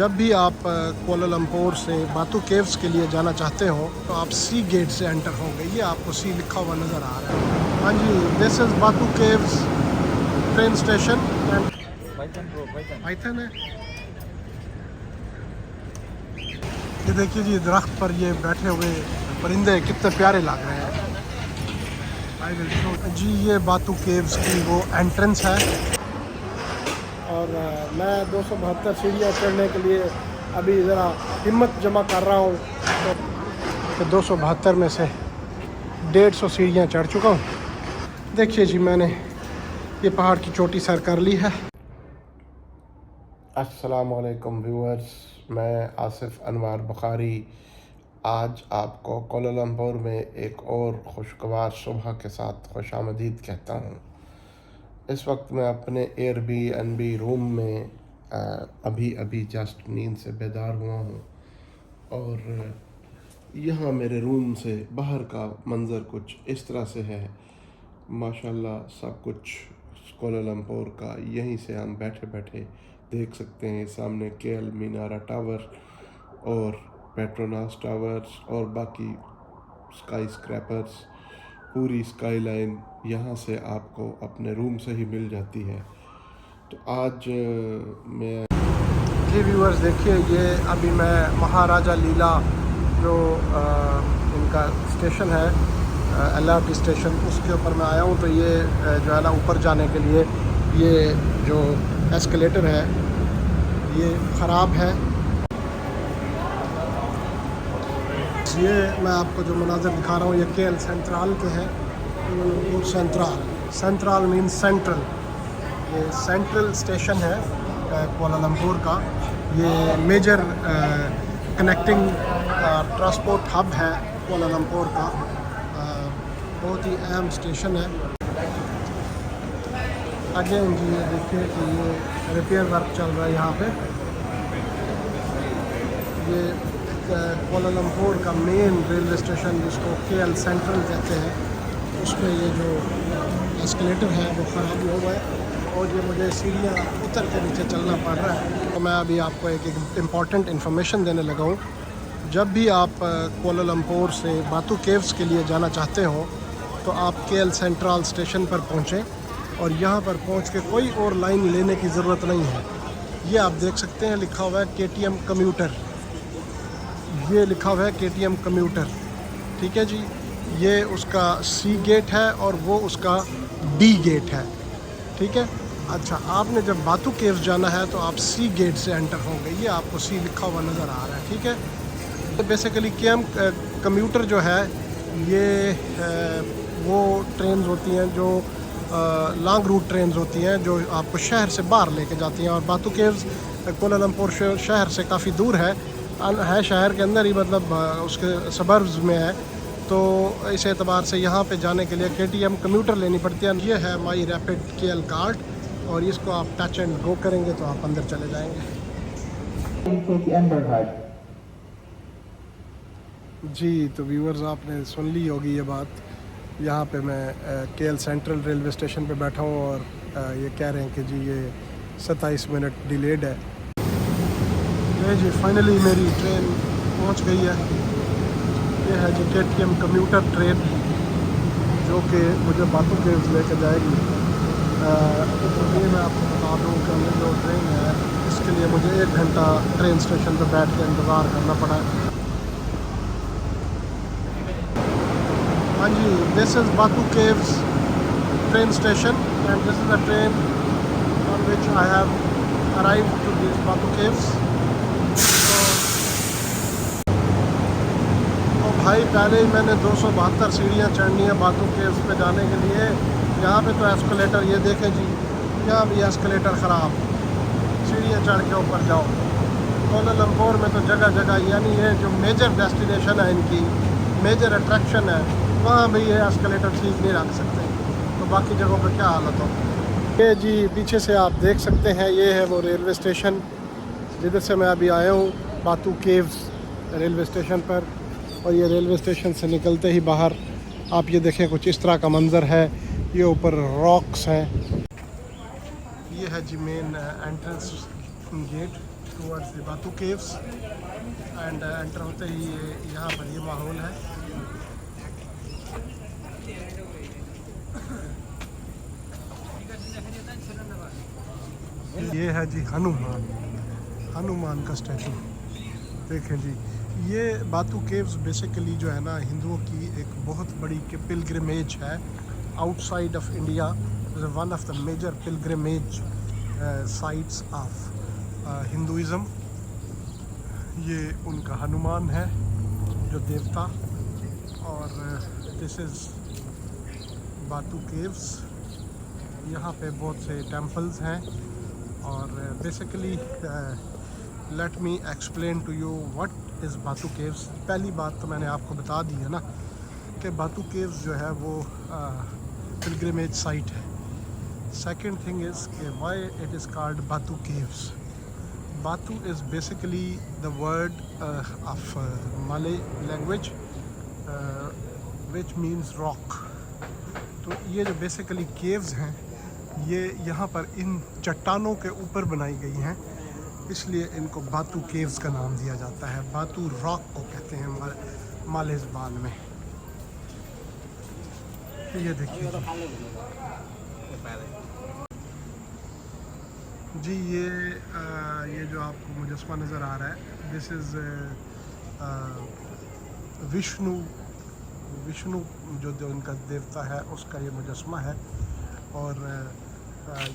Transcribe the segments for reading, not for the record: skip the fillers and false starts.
जब भी आप कोलालमपुर से बातू केव्स के लिए जाना चाहते हो तो आप सी गेट से एंटर होंगे। ये आपको सी लिखा हुआ नज़र आ रहा है। हाँ जी, this is Batu Caves train station and python है। ये देखिए जी, दरख्त पर ये बैठे हुए परिंदे कितने प्यारे लग रहे हैं। जी, ये बातू केव्स की वो एंट्रेंस है और मैं 272 सीढ़ियाँ चढ़ने के लिए अभी ज़रा हिम्मत जमा कर रहा हूँ। तो 272 में से 150 सीढ़ियाँ चढ़ चुका हूँ। देखिए जी, मैंने ये पहाड़ की चोटी सर कर ली है। अस्सलाम वालेकुम व्यूअर्स, मैं आसिफ अनवार बुखारी आज आपको कोलालमपुर में एक और खुशगवार सुबह के साथ खुशामदीद कहता हूँ। इस वक्त मैं अपने एयरबीएनबी रूम में अभी जस्ट नींद से बेदार हुआ हूँ और यहाँ मेरे रूम से बाहर का मंज़र कुछ इस तरह से है। माशाल्लाह सब कुछ कोलालमपुर का यहीं से हम बैठे बैठे देख सकते हैं। सामने केएल मीनारा टावर और पेट्रोनास टावर्स और बाकी स्काई स्क्रैपर्स, पूरी स्काईलाइन यहाँ से आपको अपने रूम से ही मिल जाती है। तो आज मैं जी व्यूअर्स देखिए, ये अभी मैं महाराजा लीला जो इनका स्टेशन है एलआरटी स्टेशन, उसके ऊपर मैं आया हूँ। तो ये जो है ना, ऊपर जाने के लिए ये जो एस्केलेटर है ये ख़राब है। ये मैं आपको जो मनाज़र दिखा रहा हूँ ये केएल सेंट्रल के हैं। Central means central. ये सेंट्रल स्टेशन है कोलालमपुर का। ये मेजर कनेक्टिंग ट्रांसपोर्ट हब है कोलालमपुर का। बहुत ही अहम स्टेशन है। अगेन जी, ये देखिए कि ये रिपेयर वर्क चल रहा है यहाँ पे। ये कोलालमपुर का मेन रेलवे स्टेशन जिसको केएल सेंट्रल कहते हैं, उसमें ये जो एस्केलेटर है वो ख़राब हुआ है और ये मुझे सीढ़ियाँ उतर के नीचे चलना पड़ रहा है। तो मैं अभी आपको एक इम्पॉर्टेंट इन्फॉर्मेशन देने लगा हूँ। जब भी आप कोलालमपुर से बातू केव्स के लिए जाना चाहते हो तो आप केएल सेंट्रल स्टेशन पर पहुँचें और यहाँ पर पहुँच के कोई और लाइन लेने की ज़रूरत नहीं है। ये आप देख सकते हैं, लिखा हुआ है केटीएम कम्यूटर। ये लिखा हुआ है केटीएम कम्यूटर, ठीक है जी। ये उसका सी गेट है और वो उसका डी गेट है, ठीक है। अच्छा, आपने जब बातू केव्स जाना है तो आप सी गेट से एंटर होंगे। ये आपको सी लिखा हुआ नज़र आ रहा है, ठीक है। तो बेसिकली केएम कम्यूटर जो है ये वो ट्रेन्स होती हैं जो लॉन्ग रूट ट्रेन्स होती हैं जो आपको शहर से बाहर लेके जाती हैं। और बातू केव्स कोलालमपुर शहर से काफ़ी दूर है शहर के अंदर ही, मतलब उसके सबर्ब्स में है। तो इस एतबार से यहाँ पे जाने के लिए केटीएम कम्यूटर लेनी पड़ती है। ये है माई रैपिड केएल कार्ड और इसको आप टच एंड गो करेंगे तो आप अंदर चले जाएंगे। जी, तो व्यूअर्स आपने सुन ली होगी ये बात। यहाँ पे मैं केएल सेंट्रल रेलवे स्टेशन पे बैठा हूँ और ये कह रहे हैं कि जी ये 27 मिनट डिलेड है। ये जी फाइनली मेरी ट्रेन पहुँच गई है। ये है जी केटीएम कम्यूटर ट्रेन जो कि मुझे बातू केव्स लेकर जाएगी। ये मैं आपको बता दूँ कि ये जो ट्रेन है इसके लिए मुझे 1 घंटा ट्रेन स्टेशन पर बैठ के इंतज़ार करना पड़ा। हाँ जी, this is Batu Caves train station and this is the train on which I have arrived to this Batu Caves. तो भाई पहले ही मैंने 272 सीढ़ियाँ चढ़नी है बातू केव्स पे जाने के लिए। यहाँ पे तो एस्केलेटर, ये देखें जी, यहाँ भी एस्केलेटर ख़राब। सीढ़ियाँ चढ़ के ऊपर जाओ। कोलालमपुर में तो जगह जगह, यानी ये जो मेजर डेस्टिनेशन है इनकी, मेजर अट्रैक्शन है, वहाँ भी ये एस्केलेटर ठीक नहीं रख सकते। तो बाकी जगहों पे क्या हालत हो। ये जी पीछे से आप देख सकते हैं, ये है वो रेलवे स्टेशन जिधर से मैं अभी आया हूँ, बातू केव्स रेलवे स्टेशन पर। और ये रेलवे स्टेशन से निकलते ही बाहर आप ये देखें कुछ इस तरह का मंज़र है। ये ऊपर रॉक्स हैं। ये है जी main entrance gate. Towards the Batu Caves and enter होते ही यहाँ पर ये माहौल है। ये है जी हनुमान का स्टैचू। देखें जी, ये बातू केव्स बेसिकली जो है ना हिंदुओं की एक बहुत बड़ी पिलग्रिमेज है outside of India. One of the major pilgrimage sites of Hinduism. ये उनका हनुमान है जो देवता। और दिस इज़ बातू केव्स। यहाँ पे बहुत से टेम्पल्स हैं और basically let me explain to you what is Batu Caves. पहली बात तो मैंने आपको बता दी है ना कि बातू केव्स जो है वो पिलग्रिमेज साइट है। सेकंड थिंग इज़ कि why it is called Batu Caves. Batu is basically the word of Malay language which means rock. तो ये जो बेसिकली केव्स हैं ये यहाँ पर इन चट्टानों के ऊपर बनाई गई हैं, इसलिए इनको बातू केव्स का नाम दिया जाता है। बातू रॉक को कहते हैं माले ज़बान में। ये देखिए जी, ये जो आपको मुजस्मा नज़र आ रहा है दिस इज़ विष्णु जो उनका देवता है उसका ये मुजस्मा है। और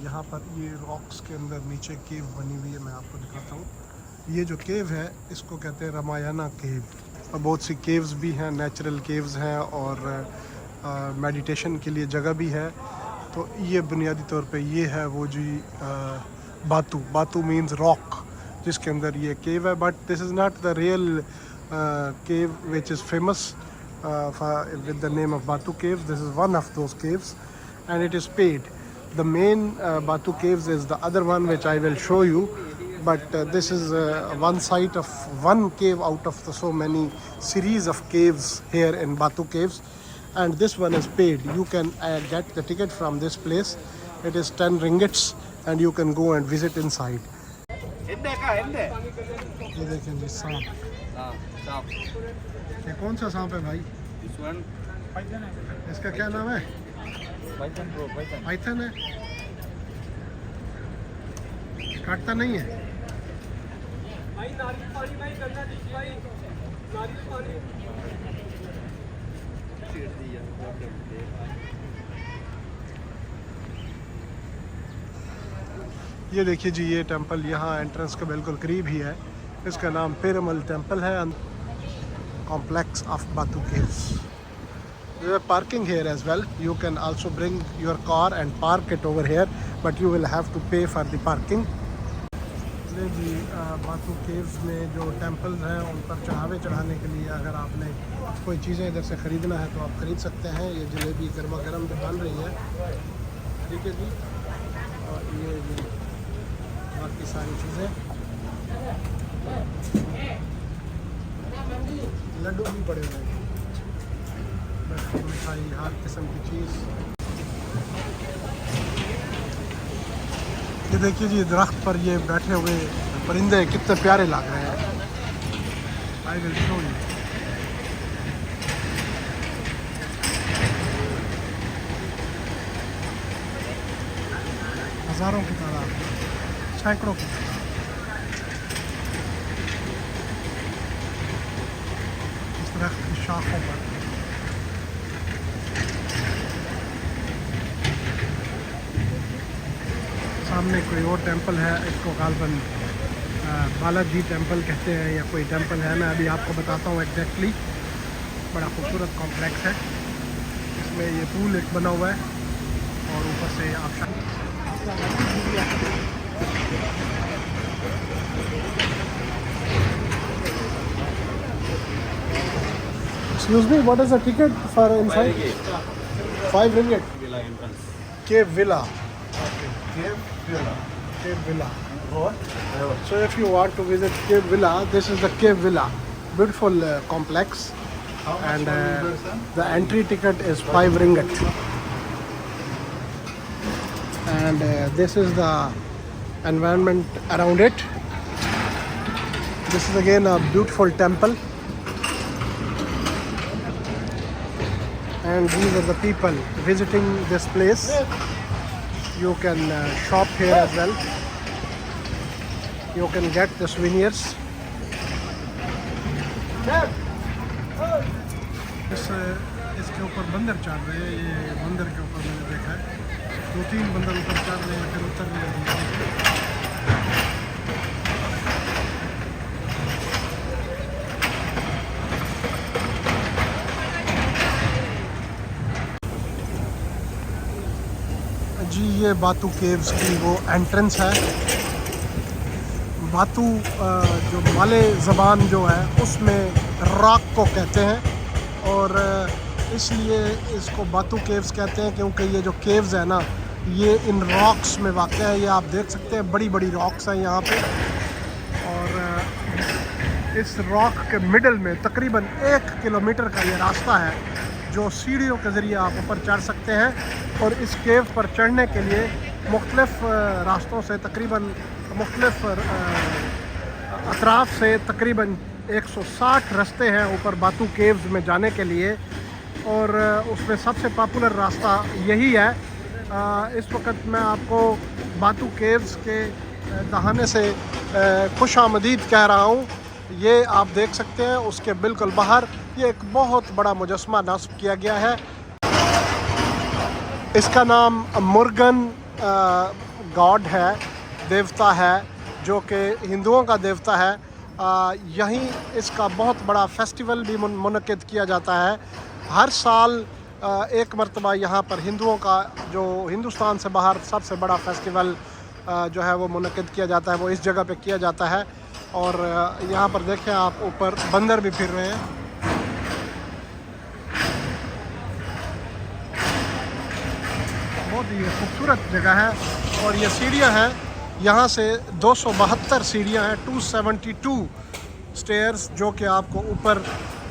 यहाँ पर ये रॉक्स के अंदर नीचे केव बनी हुई है, मैं आपको दिखाता हूँ। ये जो केव है इसको कहते हैं रामायणा केव। और बहुत सी केव्स भी हैं, नेचुरल केव्स हैं और मेडिटेशन के लिए जगह भी है। तो ये बुनियादी तौर पे ये है वो जी बातू मीन्स रॉक जिसके अंदर ये केव है। But this is not the real cave which is famous with the name of Batu caves. This is one of those caves and it is paid. The main Batu caves is the other one which I will show you, but this is one site of one cave out of the so many series of caves here in Batu caves, and this one is paid. You can get the ticket from this place. It is 10 ringgits and you can go and visit inside. ये देखें जी सांप। ये कौन सा सांप है भाई? इसका क्या नाम है? पाइथन है। काटता नहीं है। ये देखिए जी, ये टेंपल यहाँ एंट्रेंस के बिल्कुल करीब ही है। इसका नाम पेरुमल टेंपल है। Complex of Batu caves. There is parking here as well. You can also bring your car and park it over here, but you will have to pay for the parking. ये जी बातू caves में जो temples हैं उन पर चढ़ावे चढ़ाने के लिए अगर आपने कोई चीज़ें इधर से ख़रीदना है तो आप ख़रीद सकते हैं। ये जलेबी गर्मा गर्म जो बन रही है, ठीक है जी। और ये जी बाकी सारी चीज़ें, लड्डू भी पड़े हुए हैं, मिठाई, हर किस्म की चीज़। ये देखिए जी, दरख्त पर ये बैठे हुए परिंदे कितने प्यारे लग रहे हैं। I will show you. हज़ारों की तादाद, सैकड़ों की तादाद। दरख्त की शाखों पर सामने कोई और टेंपल है, इसको गालबन बालाजी टेंपल कहते हैं या कोई टेंपल है। मैं अभी आपको बताता हूँ एग्जैक्टली। बड़ा खूबसूरत कॉम्प्लेक्स है। इसमें ये पूल एक बना हुआ है और ऊपर से आप Excuse me, what is the ticket for inside? 5 ringgit. Villa entrance. Cave Villa. Okay. Cave Villa. What? So if you want to visit Cave Villa, this is the Cave Villa. Beautiful complex. How much And for person? the entry ticket is 5 ringgit. And this is the environment around it. This is again a beautiful temple, and these are the people visiting this place. You can shop here as well. You can get the souvenirs. इसके ऊपर बंदर चढ़ रहे हैं। ये बंदर के ऊपर मैंने देखा है 2-3 बंदर ऊपर चढ़ रहे हैं, फिर उतर रहे हैं। जी ये बातू केव्स की वो एंट्रेंस है। बातू जो माले ज़बान जो है उसमें रॉक को कहते हैं, और इसलिए इसको बातू केव्स कहते हैं क्योंकि ये जो केव्स है ना ये इन रॉक्स में वाक़या है। ये आप देख सकते हैं बड़ी बड़ी रॉक्स हैं यहाँ पे, और इस रॉक के मिडल में तकरीबन 1 किलोमीटर का ये रास्ता है जो सीढ़ियों के ज़रिए आप ऊपर चढ़ सकते हैं। और इस केव पर चढ़ने के लिए मुख्तलिफ़ रास्तों से तकरीबन मुख्तलिफ़ अतराफ़ से तकरीबन 160 रास्ते हैं ऊपर बातू केव्स में जाने के लिए, और उसमें सबसे पॉपुलर रास्ता यही है। इस वक्त मैं आपको बातू केव्स के दहाने से खुश आमदीद कह रहा हूँ। ये आप देख सकते हैं उसके बिल्कुल बाहर ये एक बहुत बड़ा मुजस्मा नस्ब किया गया है। इसका नाम मुर्गन गॉड है, देवता है, जो कि हिंदुओं का देवता है। यहीं इसका बहुत बड़ा फेस्टिवल भी मुनक़िद किया जाता है। हर साल एक मरतबा यहाँ पर हिंदुओं का जो हिंदुस्तान से बाहर सबसे बड़ा फेस्टिवल जो है वो मुनक़िद किया जाता है, वो इस जगह पे किया जाता है। और यहाँ पर देखें आप ऊपर बंदर भी फिर रहे हैं। बहुत ही खूबसूरत जगह है, और ये सीढ़ियाँ हैं यहाँ से 272 सीढ़ियाँ हैं, 272 स्टेयर्स जो कि आपको ऊपर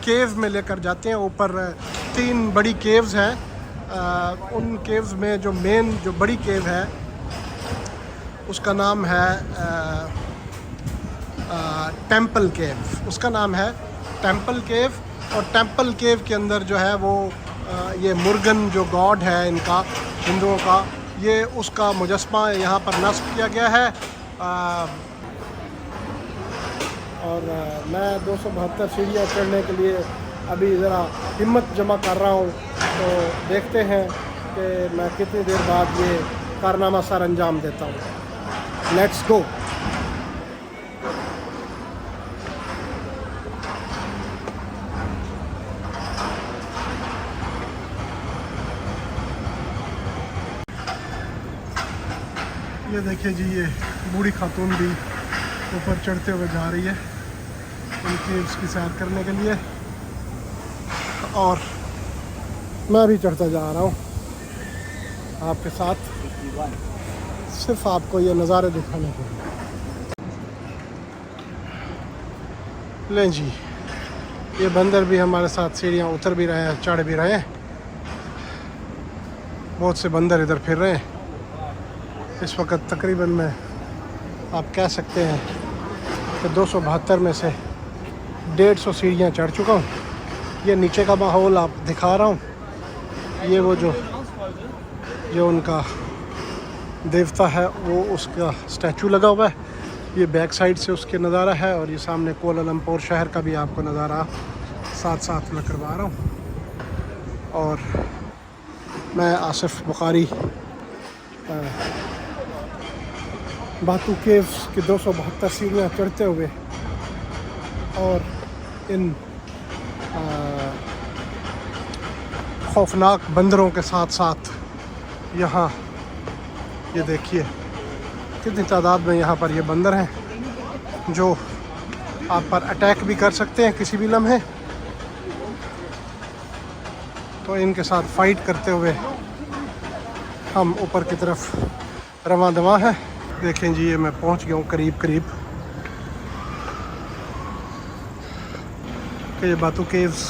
केव में लेकर जाते हैं। ऊपर 3 बड़ी केव्स हैं। उन केव्स में जो मेन जो बड़ी केव है उसका नाम है टेंपल केव। उसका नाम है टेंपल केव, और टेंपल केव के अंदर जो है वो ये मुर्गन जो गॉड है इनका हिंदुओं का, ये उसका मुजस्मा यहाँ पर नस्ब किया गया है। और मैं 272 सीढ़ियाँ चढ़ने के लिए अभी ज़रा हिम्मत जमा कर रहा हूँ, तो देखते हैं कि मैं कितनी देर बाद ये कारनामा सर अंजाम देता हूँ। Let's go. ये देखिए जी, ये बूढ़ी खातून भी ऊपर चढ़ते हुए जा रही है इन केव्स की सैर करने के लिए, और मैं भी चढ़ता जा रहा हूँ आपके साथ, सिर्फ आपको ये नज़ारे दिखाने के लिए। लें जी, ये बंदर भी हमारे साथ सीढ़ियाँ उतर भी रहे हैं, चढ़ भी रहे हैं। बहुत से बंदर इधर फिर रहे हैं। इस वक्त तकरीबन मैं आप कह सकते हैं कि 272 में से 150 सीढ़ियाँ चढ़ चुका हूँ। ये नीचे का माहौल आप दिखा रहा हूँ। ये वो जो उनका देवता है वो उसका स्टैचू लगा हुआ है। ये बैक साइड से उसके नज़ारा है, और ये सामने कोलालमपुर शहर का भी आपको नज़ारा साथ साथ मैं करवा रहा हूँ। और मैं आसिफ बुखारी बातू केव्स की 272 सीढ़ियाँ चढ़ते हुए और इन खौफनाक बंदरों के साथ साथ यहाँ ये देखिए कितनी तादाद में यहाँ पर ये बंदर हैं जो आप पर अटैक भी कर सकते हैं किसी भी लम्हे। तो इनके साथ फाइट करते हुए हम ऊपर की तरफ रवां दवां हैं। देखें जी, ये मैं पहुंच गया हूँ करीब करीब। कि ये बातू केव्स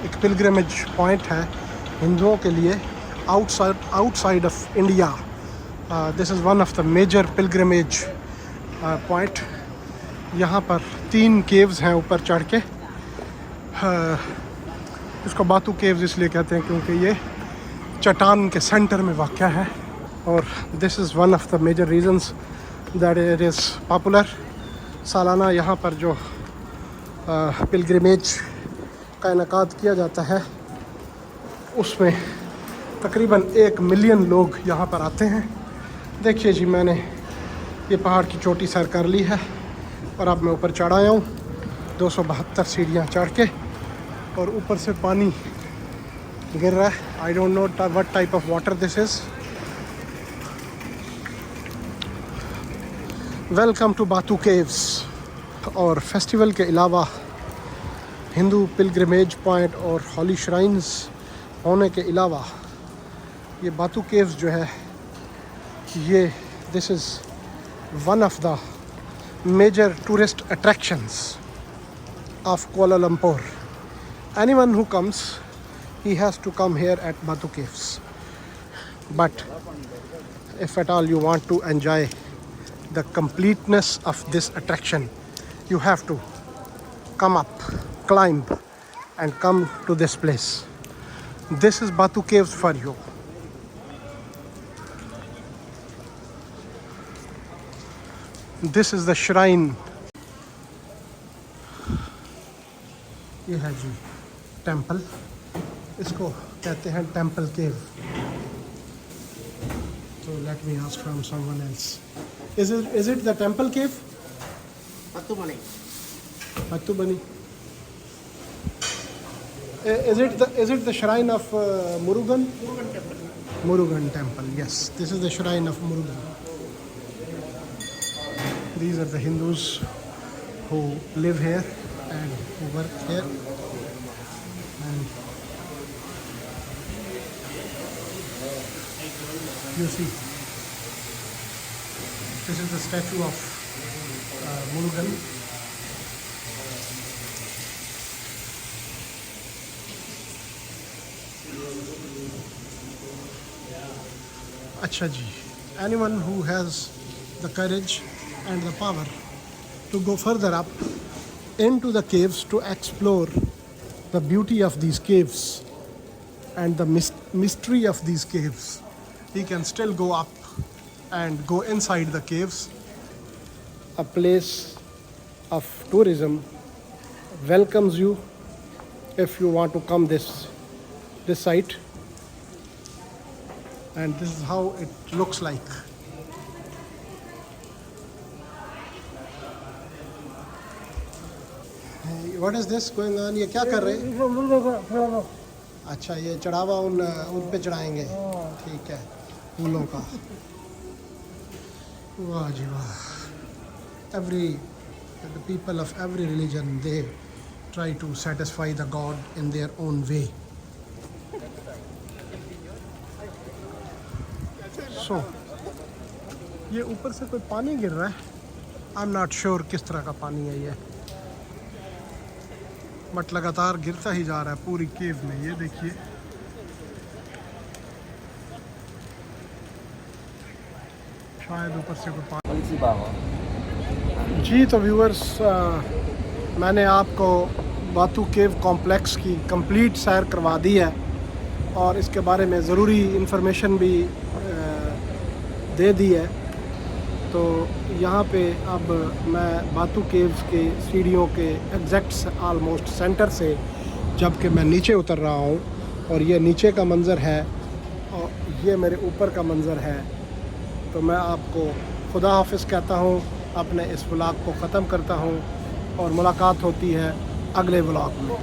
एक पिलग्रिमेज पॉइंट है हिंदुओं के लिए outside of India. This is one of the major pilgrimage point. यहाँ पर 3 केव्स हैं ऊपर चढ़ के। इसको बातू केव्स इसलिए कहते हैं क्योंकि ये चट्टान के सेंटर में वाक़या है, और this is one of the major reasons that it is popular. सालाना यहाँ पर जो पिलग्रिमेज का इनकाद किया जाता है उसमें तकरीबन 1 मिलियन लोग यहाँ पर आते हैं। देखिए जी, मैंने ये पहाड़ की चोटी सर कर ली है और अब मैं ऊपर चढ़ आया हूँ 272 सीढ़ियाँ चढ़ के, और ऊपर से पानी गिर रहा है। I don't know what type of water this is. Welcome to Batu Caves. और फेस्टिवल के अलावा हिंदू पिलग्रिमेज पॉइंट और हॉली श्राइन्स होने के अलावा ये बातू केव्स जो है ये this is one of the major tourist attractions of Kuala Lumpur. Anyone who comes he has to come here at Batu caves, but if at all you want to enjoy the completeness of this attraction, you have to come up, climb and come to this place. This is Batu caves for you. This is the shrine. ये है जी temple, इसको कहते हैं temple cave. So let me ask from someone else. Is it the temple cave? Batu Bani. Batu Bani. Is it the shrine of Murugan? Murugan Temple. Murugan temple. Yes, this is the shrine of Murugan. These are the Hindus who live here and who work here. And you see, this is the statue of Murugan. Acha ji, anyone who has the courage and the power to go further up into the caves to explore the beauty of these caves and the mystery of these caves, he can still go up and go inside the caves. A place of tourism welcomes you if you want to come this site, and this is how it looks like. What is this going on? ये क्या कर रहे हैं? अच्छा, ये चढ़ावा उन पे चढ़ाएंगे। ठीक है, फूलों का। वाह जी वाह। The people of every religion, they try to satisfy the God in their own way. So, ये ऊपर से कोई पानी गिर रहा है। I'm not sure किस तरह का पानी है ये, बट लगातार गिरता ही जा रहा है पूरी केव में। ये देखिए, शायद ऊपर से कोई पानी। जी तो व्यूअर्स, मैंने आपको बातू केव कॉम्प्लेक्स की कंप्लीट सैर करवा दी है और इसके बारे में ज़रूरी इन्फॉर्मेशन भी दे दी है। तो यहाँ पे अब मैं बातू केव्स के सीढ़ियों के एग्जैक्ट आलमोस्ट सेंटर से जबकि मैं नीचे उतर रहा हूँ, और ये नीचे का मंज़र है और ये मेरे ऊपर का मंज़र है। तो मैं आपको खुदा हाफिज़ कहता हूँ, अपने इस व्लॉग को ख़त्म करता हूँ और मुलाकात होती है अगले व्लॉग में।